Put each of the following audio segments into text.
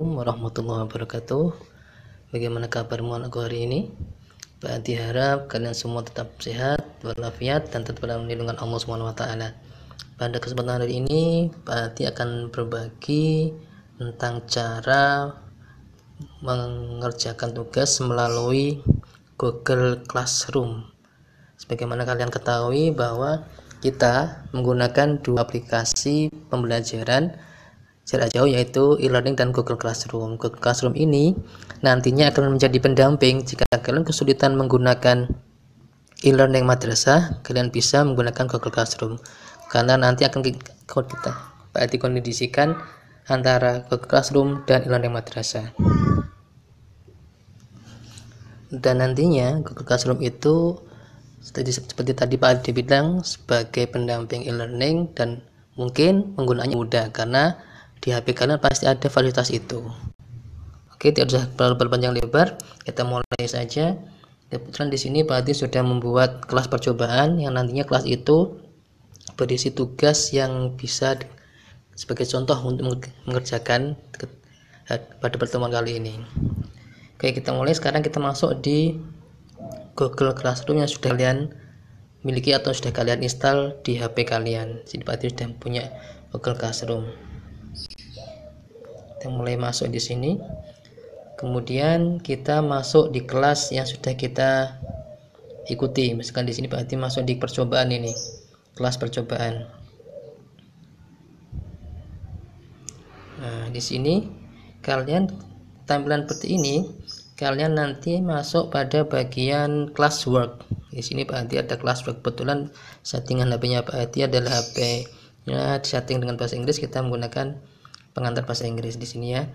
Warahmatullahi wabarakatuh. Bagaimana kabarmu anakku hari ini? Pak Adi harap kalian semua tetap sehat walafiat dan tetap dalam lindungan Allah Subhanahu wa taala. Pada kesempatan hari ini Pak Adi akan berbagi tentang cara mengerjakan tugas melalui Google Classroom. Sebagaimana kalian ketahui bahwa kita menggunakan dua aplikasi pembelajaran jarak jauh yaitu e-learning dan Google Classroom. Google Classroom ini nantinya akan menjadi pendamping jika kalian kesulitan menggunakan e-learning madrasah, kalian bisa menggunakan Google Classroom karena nanti akan kita kondisikan antara Google Classroom dan e-learning madrasah. Dan nantinya Google Classroom itu seperti tadi Pak Adi bilang sebagai pendamping e-learning dan mungkin penggunaannya mudah karena di HP kalian pasti ada fasilitas itu. Oke, tidak usah berpanjang lebar, kita mulai saja. Kebetulan di sini Pak Adi sudah membuat kelas percobaan yang nantinya kelas itu berisi tugas yang bisa sebagai contoh untuk mengerjakan pada pertemuan kali ini. Oke, kita mulai. Sekarang kita masuk di Google Classroom yang sudah kalian miliki atau sudah kalian install di HP kalian. Jadi Pak Adi sudah punya Google Classroom. Kita mulai masuk di sini. Kemudian kita masuk di kelas yang sudah kita ikuti. Misalkan di sini Pak Adi masuk di percobaan ini, kelas percobaan. Nah, di sini kalian tampilan seperti ini. Kalian nanti masuk pada bagian classwork. Di sini Pak Adi ada classwork. Kebetulan settingan HP-nya Pak Adi adalah HP-nya setting dengan bahasa Inggris. Kita menggunakan pengantar bahasa Inggris di sini ya.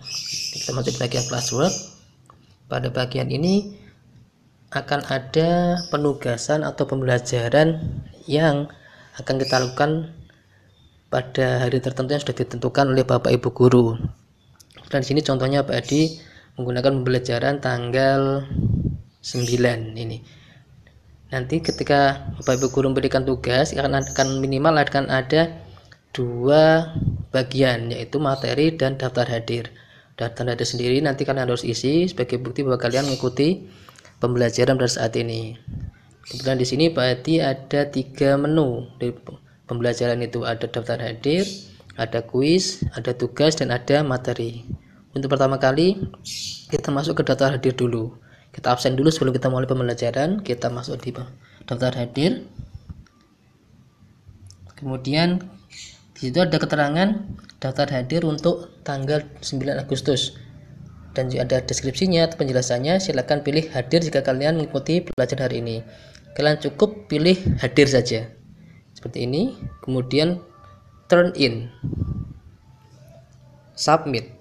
Kita masuk di bagian classwork. Pada bagian ini akan ada penugasan atau pembelajaran yang akan kita lakukan pada hari tertentu yang sudah ditentukan oleh Bapak Ibu guru. Dan di sini contohnya Pak Adi menggunakan pembelajaran tanggal 9 ini. Nanti ketika Bapak Ibu guru memberikan tugas akan minimal akan ada dua bagian, yaitu materi dan daftar hadir. Daftar hadir sendiri nanti kalian harus isi sebagai bukti bahwa kalian mengikuti pembelajaran pada saat ini. Kemudian di sini Pak Adi ada 3 menu di pembelajaran itu, ada daftar hadir, ada kuis, ada tugas, dan ada materi. Untuk pertama kali kita masuk ke daftar hadir dulu. Kita absen dulu sebelum kita mulai pembelajaran. Kita masuk di daftar hadir. Kemudian di situ ada keterangan daftar hadir untuk tanggal 9 Agustus dan juga ada deskripsinya atau penjelasannya. Silakan pilih hadir jika kalian mengikuti pelajaran hari ini. Kalian cukup pilih hadir saja seperti ini, kemudian turn in, submit.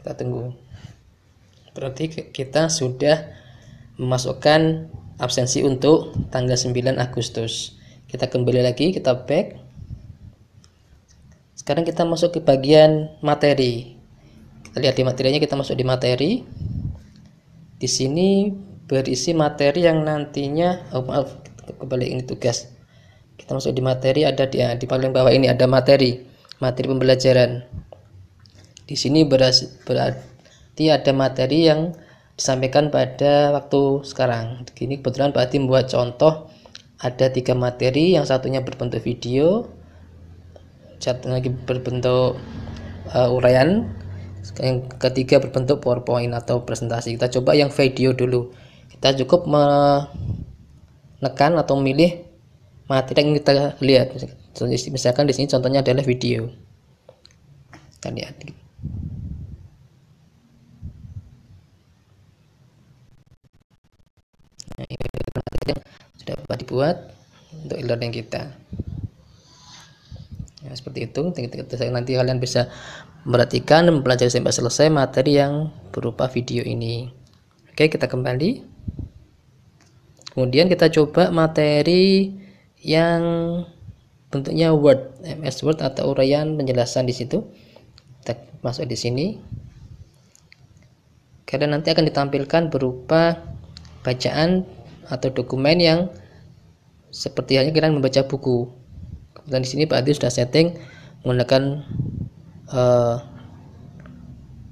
Kita tunggu. Berarti kita sudah memasukkan absensi untuk tanggal 9 Agustus. Kita kembali lagi, kita back. Sekarang kita masuk ke bagian materi. Kita lihat di materinya, kita masuk di materi. Di sini berisi materi yang nantinya kembali ini tugas. Kita masuk di materi, ada di paling bawah ini ada materi pembelajaran. Di sini berarti ada materi yang disampaikan pada waktu sekarang. Ini kebetulan Pak Adi membuat contoh. Ada 3 materi, yang satunya berbentuk video, satu lagi berbentuk uraian, yang ketiga berbentuk PowerPoint atau presentasi. Kita coba yang video dulu. Kita cukup menekan atau memilih materi yang kita lihat. Misalkan di sini contohnya adalah video. Kita lihat. Nah, ini sudah dibuat untuk e-learning kita. Ya, seperti itu. Nanti kalian bisa memperhatikan dan mempelajari sampai selesai materi yang berupa video ini. Oke, kita kembali. Kemudian kita coba materi yang bentuknya Word, MS Word atau uraian penjelasan di situ. Kita masuk di sini. Kalian nanti akan ditampilkan berupa bacaan atau dokumen yang seperti halnya kalian membaca buku. Kemudian di sini Pak Adi sudah setting menggunakan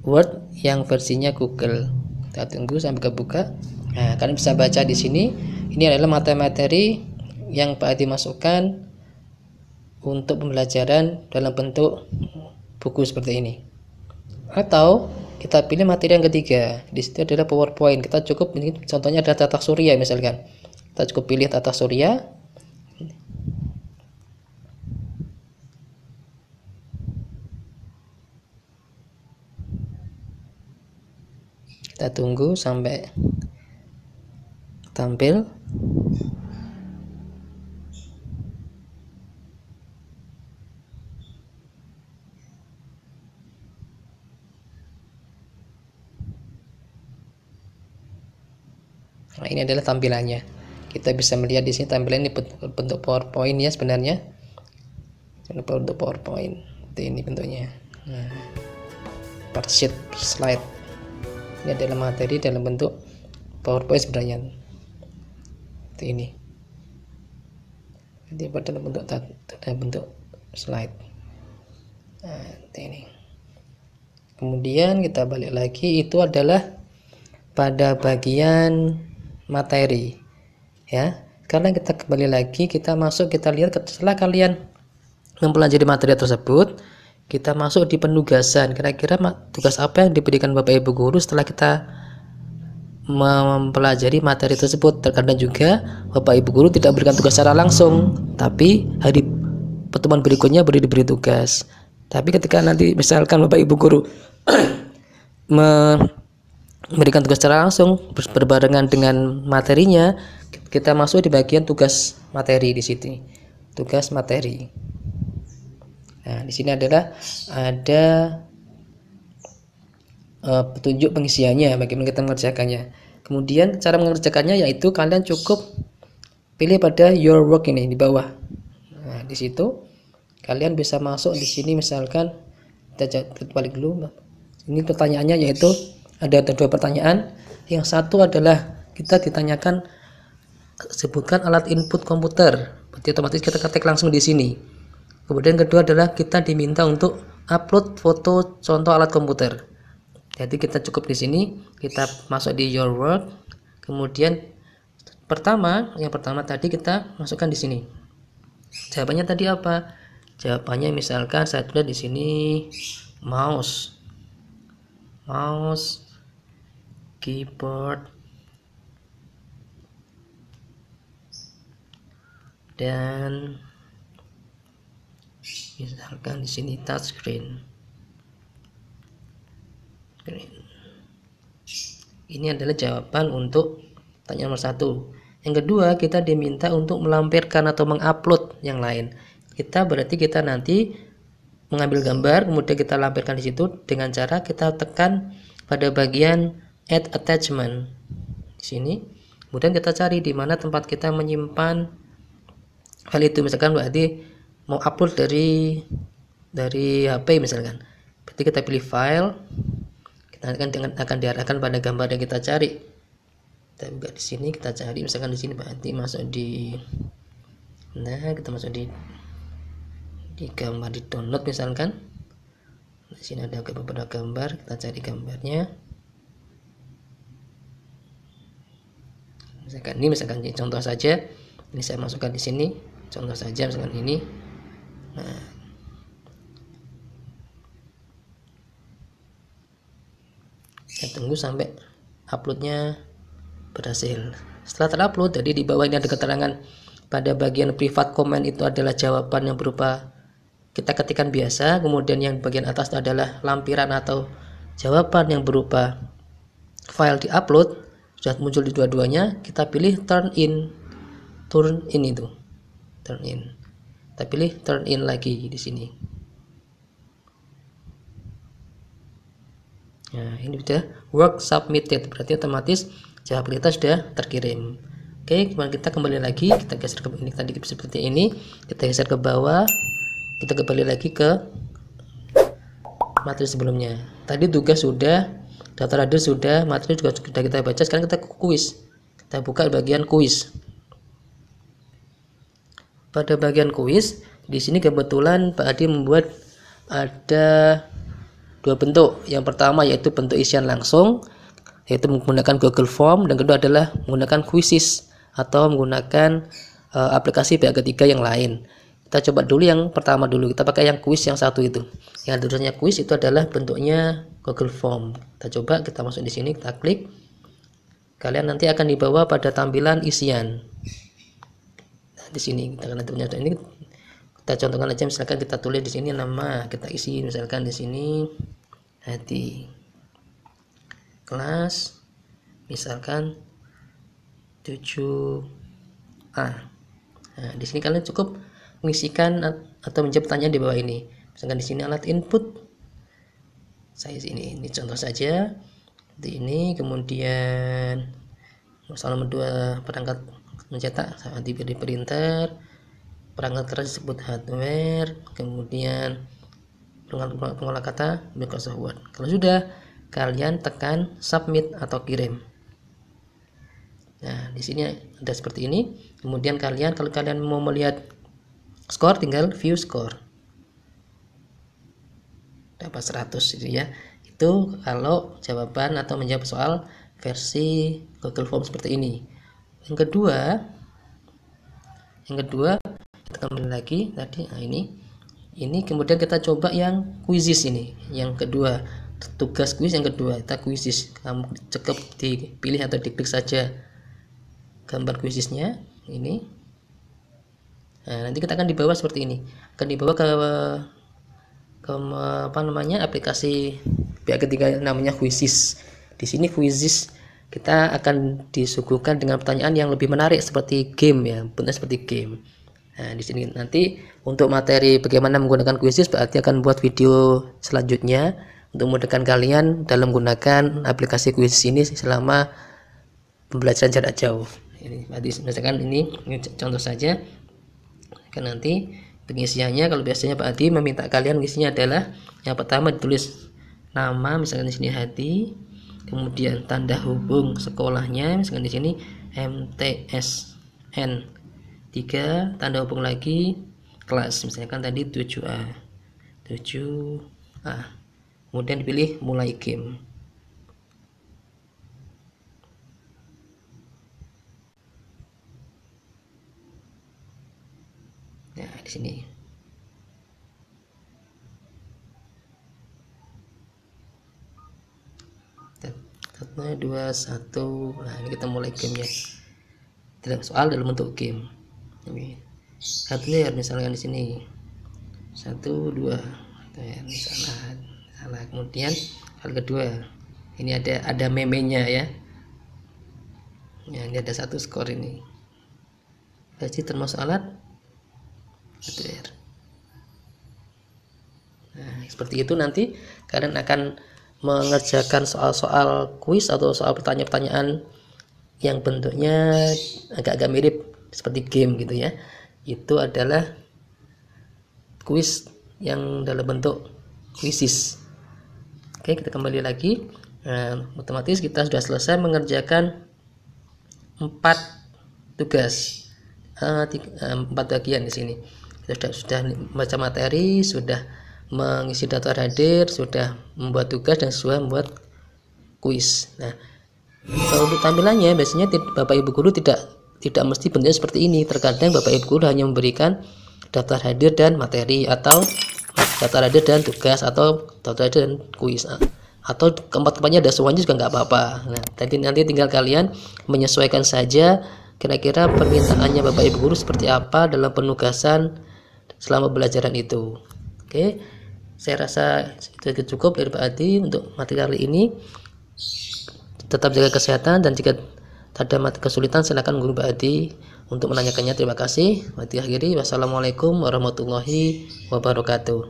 Word yang versinya Google. Kita tunggu sampai kebuka. Nah, kalian bisa baca di sini. Ini adalah materi yang Pak Adi masukkan untuk pembelajaran dalam bentuk buku seperti ini. Atau kita pilih materi yang ketiga. Di situ adalah PowerPoint. Kita cukup ini contohnya ada tata surya misalkan. Kita cukup pilih tata surya. Kita tunggu sampai tampil. Nah, ini adalah tampilannya. Kita bisa melihat di sini tampilan ini bentuk PowerPoint ya sebenarnya. Bentuk PowerPoint. Ini bentuknya. Nah, per sheet, per slide. Ini adalah materi dalam bentuk PowerPoint sebenarnya. Seperti ini. Jadi dalam bentuk slide. Nah, ini. Kemudian kita balik lagi, itu adalah pada bagian materi. Ya. Karena kita kembali lagi, kita masuk, kita lihat setelah kalian mempelajari materi tersebut, kita masuk di penugasan. Kira-kira tugas apa yang diberikan Bapak Ibu guru setelah kita mempelajari materi tersebut. Terkadang juga Bapak Ibu guru tidak berikan tugas secara langsung, tapi hari pertemuan berikutnya diberi tugas. Tapi ketika nanti misalkan Bapak Ibu guru memberikan tugas secara langsung berbarengan dengan materinya, kita masuk di bagian tugas materi di sini. Tugas materi. Nah, di sini adalah ada petunjuk pengisiannya, bagaimana kita mengerjakannya. Kemudian cara mengerjakannya yaitu kalian cukup pilih pada your work ini di bawah. Nah, di situ kalian bisa masuk di sini, misalkan kita balik dulu. Ini pertanyaannya yaitu ada dua pertanyaan. Yang satu adalah kita ditanyakan sebutkan alat input komputer. Berarti otomatis kita ketik langsung di sini. Kemudian kedua adalah kita diminta untuk upload foto contoh alat komputer. Jadi kita cukup di sini, kita masuk di your work. Kemudian yang pertama tadi kita masukkan di sini. Jawabannya tadi apa? Jawabannya misalkan saya tulis di sini mouse, keyboard, dan misalkan di sini touchscreen. Ini adalah jawaban untuk pertanyaan nomor 1. Yang kedua, kita diminta untuk melampirkan atau mengupload yang lain. Berarti kita nanti mengambil gambar, kemudian kita lampirkan di situ dengan cara kita tekan pada bagian add attachment di sini. Kemudian kita cari di mana tempat kita menyimpan file itu. Misalkan berarti mau upload dari HP misalkan. Berarti kita pilih file. Kita akan diarahkan pada gambar yang kita cari. Kita buka di sini, kita cari misalkan di sini berarti masuk di kita masuk di gambar, di download misalkan. Di sini ada beberapa gambar, kita cari gambarnya. Misalkan ini contoh saja. Ini saya masukkan di sini, contoh saja misalkan ini. Nah, kita tunggu sampai uploadnya berhasil. Setelah terupload, jadi di bawah ini ada keterangan pada bagian private comment itu adalah jawaban yang berupa kita ketikkan biasa, kemudian yang bagian atas adalah lampiran atau jawaban yang berupa file di upload. Sudah muncul di dua-duanya, kita pilih turn in itu, turn in. Kita pilih turn in lagi di sini. Nah, ini sudah work submitted, berarti otomatis jawaban kita sudah terkirim. Oke, kemudian kita kembali lagi, kita geser ke ini tadi seperti ini, kita geser ke bawah, kita kembali lagi ke materi sebelumnya. Tadi tugas sudah, daftar hadir sudah, materi juga sudah kita baca. Sekarang kita kuis. Kita buka bagian kuis. Pada bagian kuis, di sini kebetulan Pak Adi membuat ada dua bentuk. Yang pertama yaitu bentuk isian langsung, yaitu menggunakan Google Form, dan kedua adalah menggunakan quizzes atau menggunakan aplikasi pihak ketiga yang lain. Kita coba dulu yang pertama dulu, kita pakai yang quiz yang satu itu. Yang tulisannya quiz itu adalah bentuknya Google Form. Kita coba, kita masuk di sini, kita klik. Kalian nanti akan dibawa pada tampilan isian. Nah, di sini kita akan punya ini. Kita contohkan aja, misalkan kita tulis di sini nama, kita isi misalkan di sini hati. Kelas misalkan 7A. Nah, di sini kalian cukup mengisikan atau menjawab pertanyaan di bawah ini. Misalkan di sini alat input, saya ini contoh saja seperti ini. Kemudian soal nomor 2, perangkat mencetak di printer, perangkat keras disebut hardware, kemudian pengolah kata Microsoft Word. Kalau sudah, kalian tekan submit atau kirim. Nah, di sini ada seperti ini. Kemudian kalian, kalau kalian mau melihat skor, tinggal view skor. Dapat 100 gitu ya. Itu kalau jawaban atau menjawab soal versi Google Form seperti ini. Yang kedua kita kembali lagi tadi. Nah, ini kemudian kita coba yang quizzes ini. Yang kedua, tugas quiz yang kedua, kita quizzes. Kamu cukup dipilih atau diklik saja gambar quizzesnya ini. Nah, nanti kita akan dibawa seperti ini, akan dibawa ke aplikasi pihak ketiga namanya quizzes. Di sini quizzes kita akan disuguhkan dengan pertanyaan yang lebih menarik seperti game ya, bentuknya seperti game. Nah, di sini nanti untuk materi bagaimana menggunakan quizzes berarti akan buat video selanjutnya untuk memudahkan kalian dalam menggunakan aplikasi quizzes ini selama pembelajaran jarak jauh. Ini misalkan ini contoh saja. Kan nanti pengisiannya, kalau biasanya Pak Adi meminta kalian isinya adalah yang pertama ditulis nama, misalkan di sini hati, kemudian tanda hubung sekolahnya, misalkan di sini MTSN 3, tanda hubung lagi kelas, misalkan tadi 7A, kemudian dipilih mulai game. Nah, di sini. Satu, dua, satu. Nah, ini kita mulai gamenya. Soal dalam bentuk game. Hardware misalkan di sini. 1, 2. Salah. Kemudian hal kedua. Ini ada memenya ya. Ya, ini ada 1 skor ini. Versi termasuk alat hardware. Nah, seperti itu nanti kalian akan mengerjakan soal-soal kuis atau soal pertanyaan-pertanyaan yang bentuknya agak-agak mirip seperti game gitu ya. Itu adalah kuis yang dalam bentuk quizzes. Oke, kita kembali lagi. Nah, otomatis kita sudah selesai mengerjakan 4 tugas, 4 bagian di sini. Sudah membaca materi, sudah mengisi daftar hadir, sudah membuat tugas, dan sudah membuat kuis. Nah, kalau untuk tampilannya biasanya Bapak Ibu guru tidak mesti bentuknya seperti ini. Terkadang Bapak Ibu guru hanya memberikan daftar hadir dan materi, atau daftar hadir dan tugas, atau daftar hadir dan kuis, atau keempat-empatnya ada semuanya juga nggak apa-apa. Nah, nanti tinggal kalian menyesuaikan saja kira-kira permintaannya Bapak Ibu guru seperti apa dalam penugasan selama pembelajaran itu. Oke, saya rasa itu cukup dari Pak Adi untuk materi kali ini. Tetap jaga kesehatan, dan jika ada kesulitan silakan guru Pak Adi untuk menanyakannya. Terima kasih. Akhiri, wassalamualaikum warahmatullahi wabarakatuh.